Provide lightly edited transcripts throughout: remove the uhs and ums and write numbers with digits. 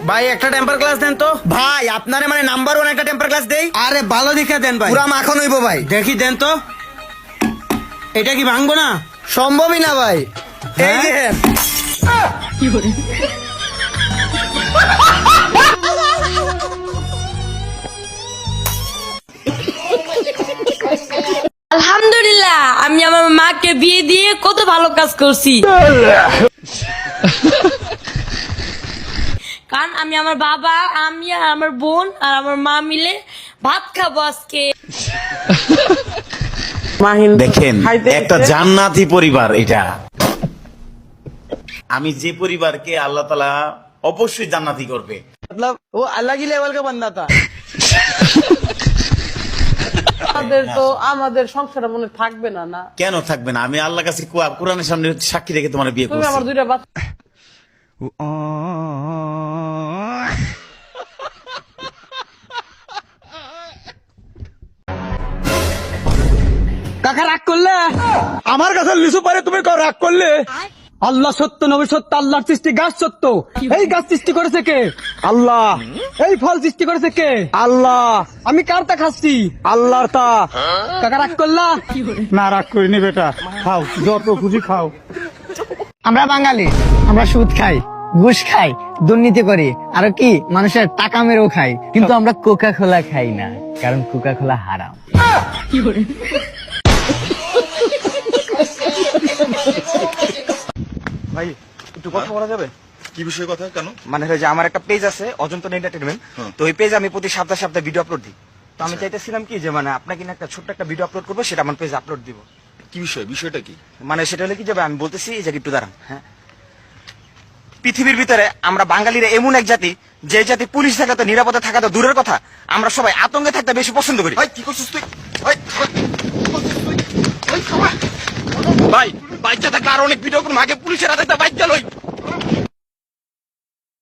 ভাই একটা temper glass দেন তো। ভাই আপনারে মানে নাম্বার 1 একটা টেম্পার গ্লাস দেই। আরে ভালো দেখে দেন ভাই, পুরা মাখন হইব ভাই। দেখি দেন তো। এটা কি ভাঙবো না? সম্ভবই না ভাই। এই হ্যাঁ? যে আলহামদুলিল্লাহ, আমি আমার মাকে বিয়ে দিয়ে কত ভালো কাজ করছি। কারণ আমি আমার বাবা, আমি আর আমার বোন আর আমার মা মিলে ভাত খাবো আজকে। দেখেন একটা জান্নাতি পরিবার এটা। আমি যে পরিবারকে আল্লাহ তাআলা অবশ্যই জান্নাতি করবে। मतलब वो अलग ही लेवल का बंदा था। আমাদের সংসারে মনে থাকবে না না। কেন থাকবে না? আমি আল্লাহর কাছে কোরআনের সামনে সাক্ষী রেখে তোমার বিয়ে তুমি করছি। আমার দুইটা বাচ্চা। কাকা রাগ করলে? আমার কাছে লিচু পারে তুমি রাগ করলে? আল্লাহ সত্য, নবী সত্য, আল্লাহর সৃষ্টি গাছ সত্য। এই গাছ সৃষ্টি করেছে কে? আল্লাহ। এই ফল সৃষ্টি করেছে কে? আল্লাহ। আমি কারটা খাচ্ছি? আল্লাহর তা। কাকা রাগ করলা? না রাগ করিনি বেটা, খাও যত খুশি খাও। আমরা বাঙালি, আমরা সুদ খাই, ঘুষ খাই, দুর্নীতি করি, আর কি মানুষের টাকা মেরেও খাই, কিন্তু আমরা কোকা কোলা খাই না, কারণ কোকা কোলা হারাম। ভাই একটু কথা বলা যাবে? কি বিষয়ে কথা? কেন? মানে হয় যে আমার একটা পেজ আছে অজন্তন এন্টারটেইনমেন্ট, তো ওই পেজে আমি প্রতি সপ্তাহে সপ্তাহে ভিডিও আপলোড দিই। তো আমি চাইতেছিলাম কি যে মানে আপনাকে না একটা ছোট্ট একটা ভিডিও আপলোড করবো, সেটা আমার পেজে আপলোড দিব। কি বিষয়? বিষয়টা কি? মানে সেটা হলে কি যাবে, আমি বলতেছি এই যে একটু দাঁড়ান। হ্যাঁ, পৃথিবীর ভিতরে আমরা বাঙালিরা এমন এক জাতি, যে জাতি পুলিশ থাকা তো নিরাপদে থাকা তো দূরের কথা, আমরা সবাই আতঙ্কে থাকতে বেশি পছন্দ করি। ভাই কি করছিস তুই? ভাই বাইকটা থাকলে আর অনেক ভিডিও করুন, আগে পুলিশের হাতে বাইকটা লই।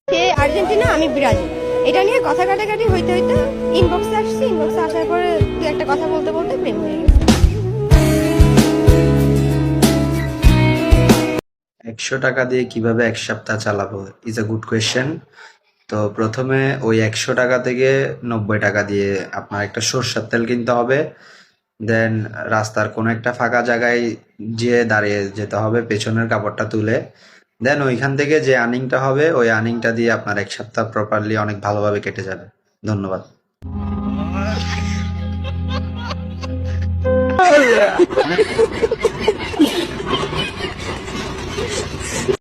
সে আর্জেন্টিনা, আমি ব্রাজিল। এটা নিয়ে কথা কাটাকাটি হইতে হইতে ইনবক্সে আসছি। ইনবক্সে আসার পরে দু একটা কথা বলতে বলতে প্রেম হয়ে গেছে। 100 টাকা দিয়ে কিভাবে এক সপ্তাহ চালাবো ইজ আ গুড কোয়েশ্চেন। তো প্রথমে ওই 100 টাকা থেকে 90 টাকা দিয়ে আপনার একটা সরষের তেল কিনতে হবে। দেন রাস্তার কোনো একটা ফাঁকা জায়গায় যেয়ে দাঁড়িয়ে যেতে হবে পেছনের কাপড়টা তুলে। দেন ওইখান থেকে যে আর্নিংটা হবে ওই আর্নিংটা দিয়ে আপনার এক সপ্তাহ প্রপারলি অনেক ভালোভাবে কেটে যাবে। ধন্যবাদ।